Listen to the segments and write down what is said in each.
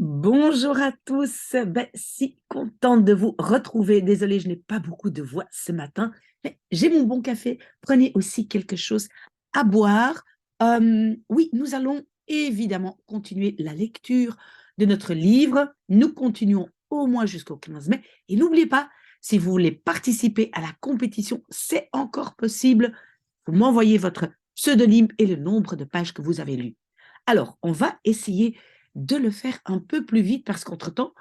Bonjour à tous, si contente de vous retrouver. Désolée, je n'ai pas beaucoup de voix ce matin, mais j'ai mon bon café. Prenez aussi quelque chose à boire. Oui, nous allons évidemment continuer la lecture de notre livre. Nous continuons au moins jusqu'au 15 mai. Et n'oubliez pas, si vous voulez participer à la compétition, c'est encore possible. Vous m'envoyez votre pseudonyme et le nombre de pages que vous avez lues. Alors, on va essayer de le faire un peu plus vite parce qu'entre-temps,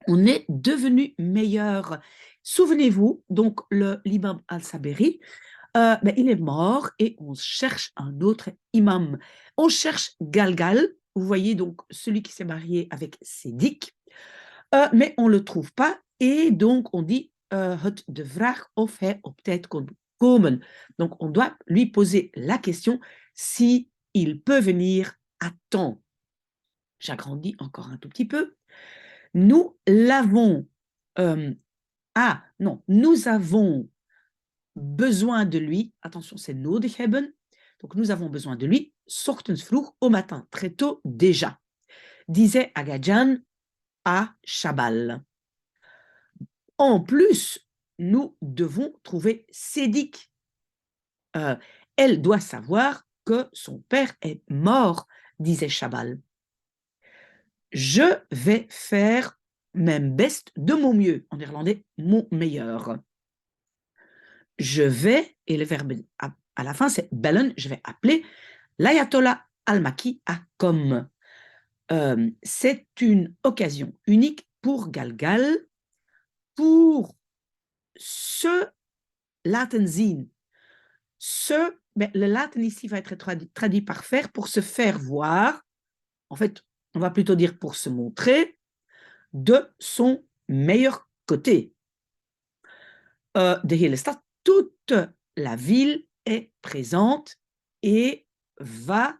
on est devenu meilleur. Souvenez-vous, donc le l'imam al-Saberi, il est mort et on cherche un autre imam. On cherche Galgal, vous voyez donc celui qui s'est marié avec Sédic, mais on ne le trouve pas et donc on dit het de vraag of hij op tijd kon komen. Donc on doit lui poser la question si il peut venir à temps. J'agrandis encore un tout petit peu. Nous l'avons. Non, nous avons besoin de lui. Attention, c'est nodig hebben. Donc, nous avons besoin de lui, 's ochtends vroeg, au matin, très tôt déjà, disait Agadjan à Chabal. En plus, nous devons trouver Sédic. Elle doit savoir que son père est mort, disait Chabal. Je vais faire mijn best, de mon mieux, en néerlandais, mon meilleur. Je vais, et le verbe à la fin, c'est bellen, je vais appeler. L'Ayatollah al-Maki a comme. C'est une occasion unique pour Galgal pour se laten zien. Le laten ici va être traduit par faire, pour se faire voir. En fait, on va plutôt dire pour se montrer de son meilleur côté. De hele stad, toute la ville est présente et va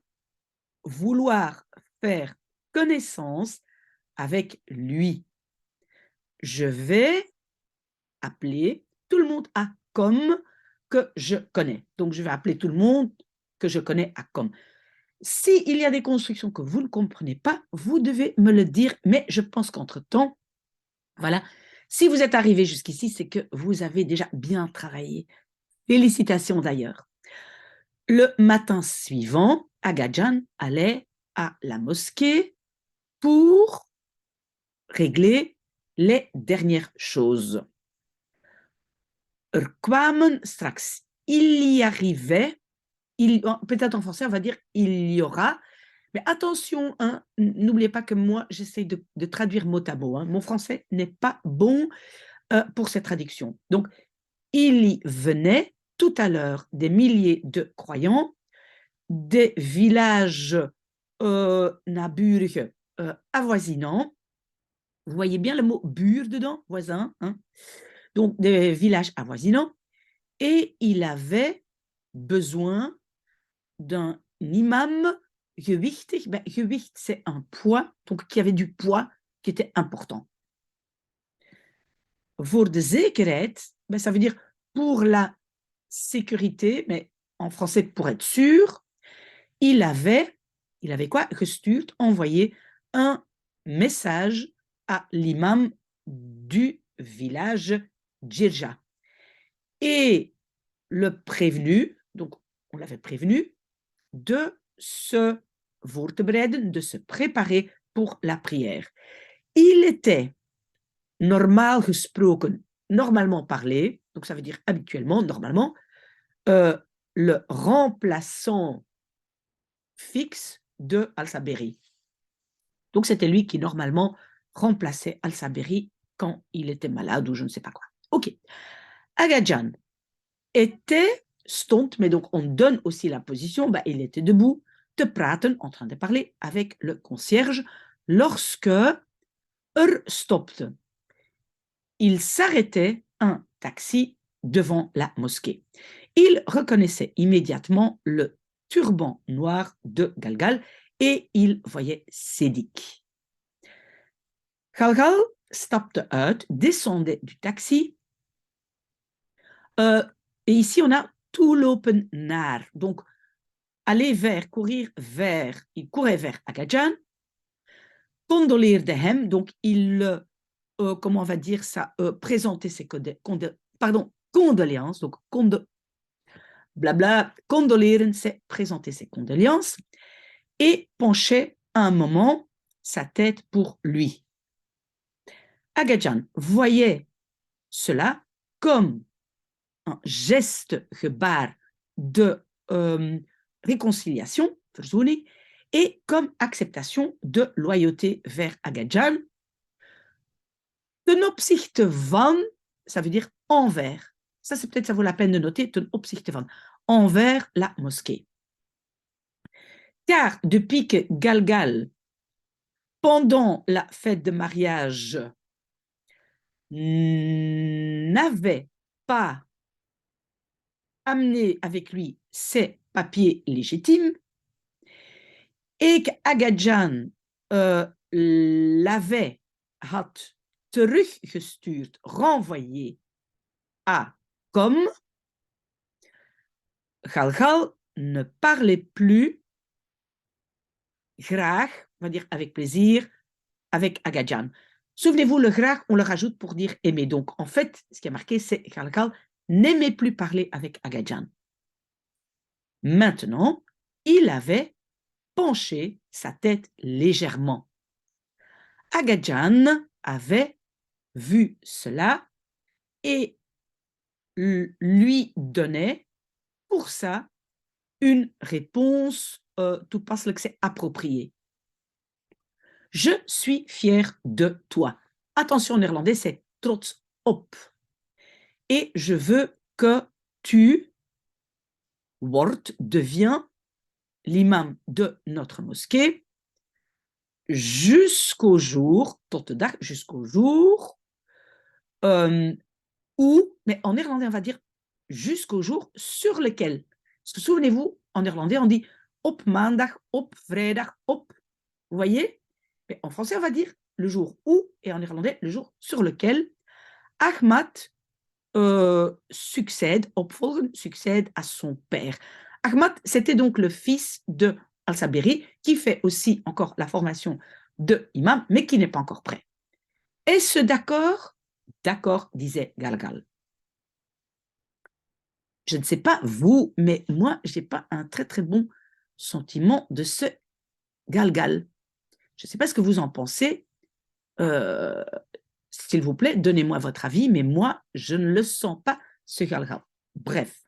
vouloir faire connaissance avec lui. Je vais appeler tout le monde à comme que je connais. Donc, je vais appeler tout le monde que je connais à comme. S'il y a des constructions que vous ne comprenez pas, vous devez me le dire, mais je pense qu'entre-temps, voilà, si vous êtes arrivé jusqu'ici, c'est que vous avez déjà bien travaillé. Félicitations d'ailleurs. Le matin suivant, Agadjan allait à la mosquée pour régler les dernières choses. Kwamen straks. Il y arrivait, peut-être en français on va dire il y aura, mais attention, hein, n'oubliez pas que moi j'essaie de traduire mot à mot. Hein. Mon français n'est pas bon pour cette traduction. Donc, il y venait tout à l'heure des milliers de croyants des villages naburig avoisinants. Vous voyez bien le mot buur dedans, voisin. Hein? Donc, des villages avoisinants. Et il avait besoin d'un imam gewichtig. Gewicht, c'est un poids, donc qui avait du poids, qui était important. Voor de zekerheid, ça veut dire pour la sécurité, mais en français pour être sûr, il avait quoi? Gestuurd, envoyé un message à l'imam du village Djirja. Et le prévenu, donc on l'avait prévenu, de se voor te bereiden, de se préparer pour la prière. Il était normaal gesproken, normalement parlé, donc ça veut dire habituellement, normalement, le remplaçant fixe de Al-Saberi. Donc c'était lui qui normalement remplaçait Al-Saberi quand il était malade ou je ne sais pas quoi. Ok. Agadjan stond, mais donc on donne aussi la position, il était debout, te praten, en train de parler avec le concierge, lorsque stopte. Il s'arrêtait un taxi devant la mosquée. Il reconnaissait immédiatement le turban noir de Galgal et il voyait Sédic. Galgal stapte uit, descendait du taxi. Et ici, on a toelopen naar. Donc, aller vers, courir vers. Il courait vers Agadjan condoleerde hem, donc il, comment on va dire ça, présentait ses condoléances, donc blabla, condoleren, c'est présenter ses condoléances, et penchait un moment sa tête pour lui. Aga Jan voyait cela comme un geste, gebaar, de réconciliation, verzoening, et comme acceptation de loyauté vers Aga Jan. Ten opzichte van, ça veut dire envers. Ça, c'est peut-être, ça vaut la peine de noter, ten opzichte van, envers la mosquée. Car depuis que Galgal, pendant la fête de mariage, n'avait pas amené avec lui ses papiers légitimes et qu'Aga Jan l'avait had teruggestuurd, renvoyé à Kom, Galgal ne parlait plus graag, on va dire avec plaisir, avec Aga Jan. Souvenez-vous, le graag, on le rajoute pour dire aimer. Donc, en fait, ce qui est marqué, c'est Galgal n'aimait plus parler avec Aga Jan. Maintenant, il avait penché sa tête légèrement. Aga Jan avait vu cela et lui donnait pour ça une réponse toepasselijk, c'est appropriée. Je suis fier de toi. Attention, en néerlandais, c'est trots op. Et je veux que tu deviens l'imam de notre mosquée jusqu'au jour, tot de dag, jusqu'au jour où, mais en néerlandais, on va dire jusqu'au jour sur lequel. Parce que souvenez-vous, en néerlandais, on dit op maandag, op vrijdag, op. Vous voyez? Mais en français, on va dire le jour où, et en néerlandais, le jour sur lequel Ahmad succède à son père. Ahmad, c'était donc le fils de Al-Sabiri, qui fait aussi encore la formation de imam, mais qui n'est pas encore prêt. Est-ce d'accord? D'accord, disait Galgal. Je ne sais pas vous, mais moi, je n'ai pas un très très bon sentiment de ce Galgal. Je ne sais pas ce que vous en pensez. S'il vous plaît, donnez-moi votre avis, mais moi, je ne le sens pas, ce Galgal. Bref,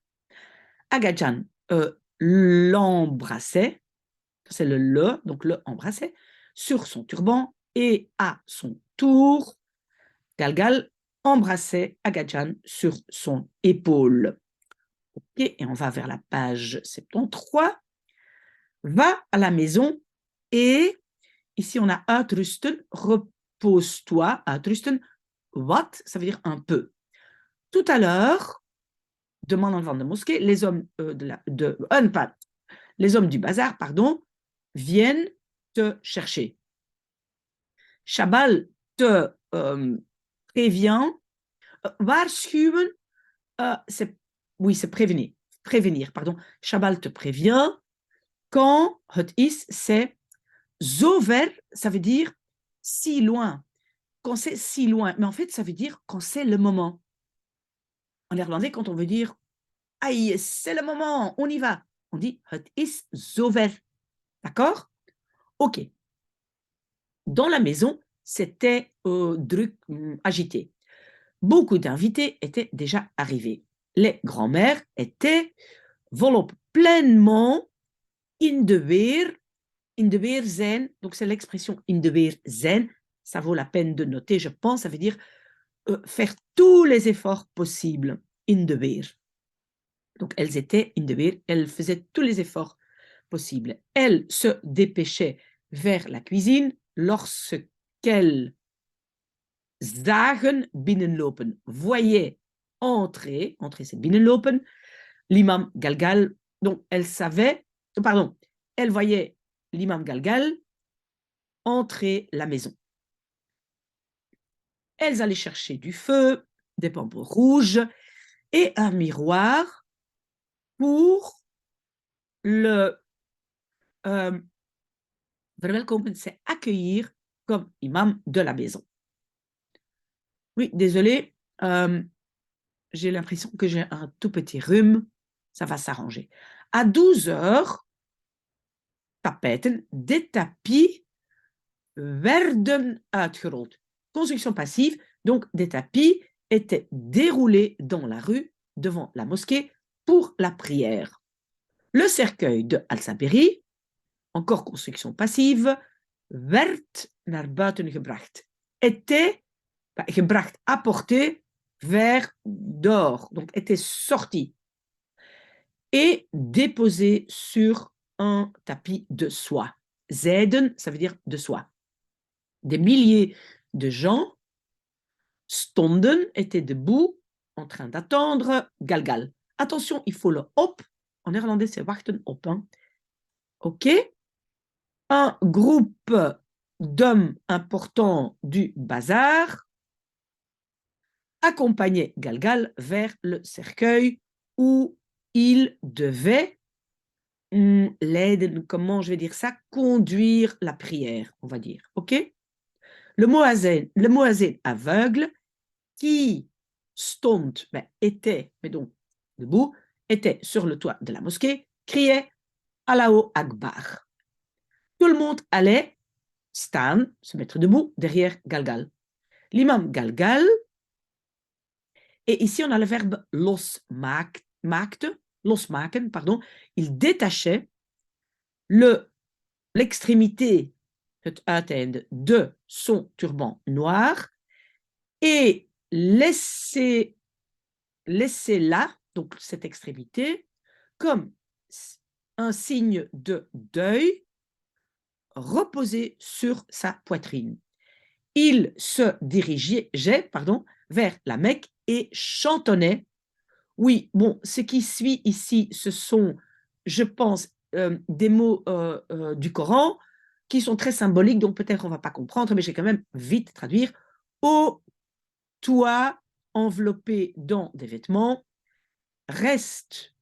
Aga Jan l'embrassait, c'est le, donc le embrassait, sur son turban, et à son tour, Galgal embrassait Aga Jan sur son épaule. Ok, et on va vers la page 73. Va à la maison et ici on a uitrusten, repose-toi, uitrusten, wat, ça veut dire un peu. Tout à l'heure, demande en de mosquée, les hommes les hommes du bazar, pardon, viennent te chercher. Chabal te prévient, waarschuwen, c'est prévenir, pardon. Chabal te prévient quand het is, c'est zover, ça veut dire si loin. Quand c'est si loin, mais en fait, ça veut dire quand c'est le moment. En néerlandais, quand on veut dire aïe, c'est le moment, on y va, on dit het is zover. D'accord? Ok. Dans la maison, c'était druk, agité. Beaucoup d'invités étaient déjà arrivés. Les grands-mères étaient volop pleinement in de weer zijn. Donc c'est l'expression in de weer zijn. Ça vaut la peine de noter, je pense. Ça veut dire faire tous les efforts possibles. In de weer. Donc elles étaient in de weer. Elles faisaient tous les efforts possibles. Elles se dépêchaient vers la cuisine lorsqu'elles zagen binnenlopen, voyaient entrer c'est binnenlopen, l'imam Galgal. Donc elle savait, pardon, elle voyait l'imam Galgal entrer la maison. Elles allaient chercher du feu, des bonbons rouges et un miroir pour le verwelkomen, c'est accueillir comme imam de la maison. Oui, désolé, j'ai l'impression que j'ai un tout petit rhume, ça va s'arranger. À 12 heures, tapijten, des tapis werden uitgerold. Construction passive, donc des tapis étaient déroulés dans la rue devant la mosquée pour la prière. Le cercueil de Al-Sabiri, encore construction passive, werd naar buiten gebracht. Était gebracht, apporté vers dehors, donc était sorti et déposé sur un tapis de soie. Zijden, ça veut dire de soie. Des milliers de gens stonden, étaient debout, en train d'attendre Galgal. Attention, il faut le op. En néerlandais, c'est wachten op. Hein. OK. Un groupe d'hommes importants du bazar accompagnait Galgal vers le cercueil où il devait l'aide, comment je vais dire ça, conduire la prière, on va dire. OK. Le moazin aveugle qui stond, était, mais donc debout, était sur le toit de la mosquée, criait Allahu Akbar. Tout le monde allait staan, se mettre debout derrière Galgal. L'imam Galgal, et ici on a le verbe losmaken, pardon, il détachait l'extrémité, het uiteinde, de son turban noir et laissait là, donc cette extrémité, comme un signe de deuil reposé sur sa poitrine. Il se dirigeait vers la Mecque et chantonnait. Oui, bon, ce qui suit ici, ce sont, je pense, des mots du Coran qui sont très symboliques, donc peut-être on ne va pas comprendre, mais je vais quand même vite traduire. Ô toi enveloppé dans des vêtements, reste.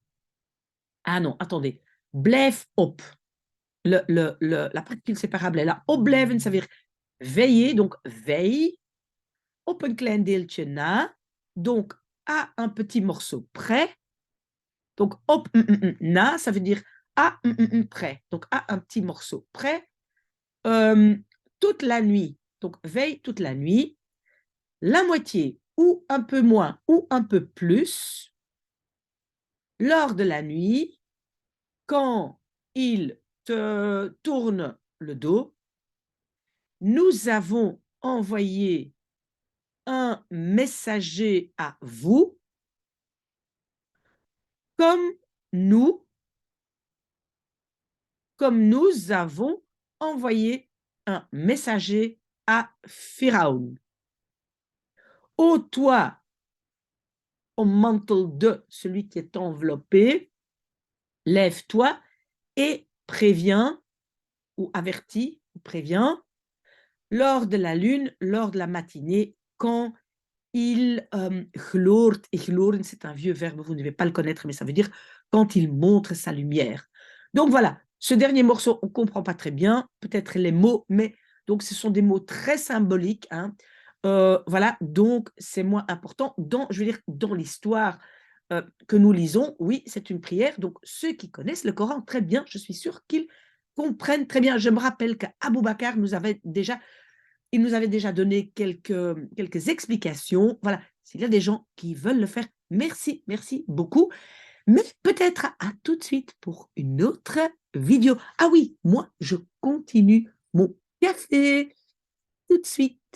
Ah non, attendez. Blijf op. La particule séparable est là. Opblijven, ça veut dire veiller, donc veille. Op een klein deeltje na, donc à un petit morceau près. Donc op na, ça veut dire à près. Donc à un petit morceau près. Toute la nuit. Donc veille toute la nuit. La moitié ou un peu moins ou un peu plus. Lors de la nuit, quand il te tourne le dos, nous avons envoyé un messager à vous, comme nous avons envoyé un messager à Pharaon. Ô toi, au manteau de celui qui est enveloppé, lève-toi et préviens ou avertis ou préviens lors de la lune, lors de la matinée, quand il gloort, et gloren, c'est un vieux verbe, vous ne devez pas le connaître, mais ça veut dire quand il montre sa lumière. Donc voilà, ce dernier morceau, on ne comprend pas très bien, peut-être les mots, mais donc ce sont des mots très symboliques. Hein. Voilà, donc c'est moins important. Je veux dire, dans l'histoire que nous lisons, oui, c'est une prière. Donc ceux qui connaissent le Coran très bien, je suis sûre qu'ils comprennent très bien. Je me rappelle qu'Abou Bakr il nous avait déjà donné quelques explications. Voilà, s'il y a des gens qui veulent le faire, merci beaucoup. Mais peut-être à tout de suite pour une autre vidéo. Ah oui, moi, je continue mon café tout de suite.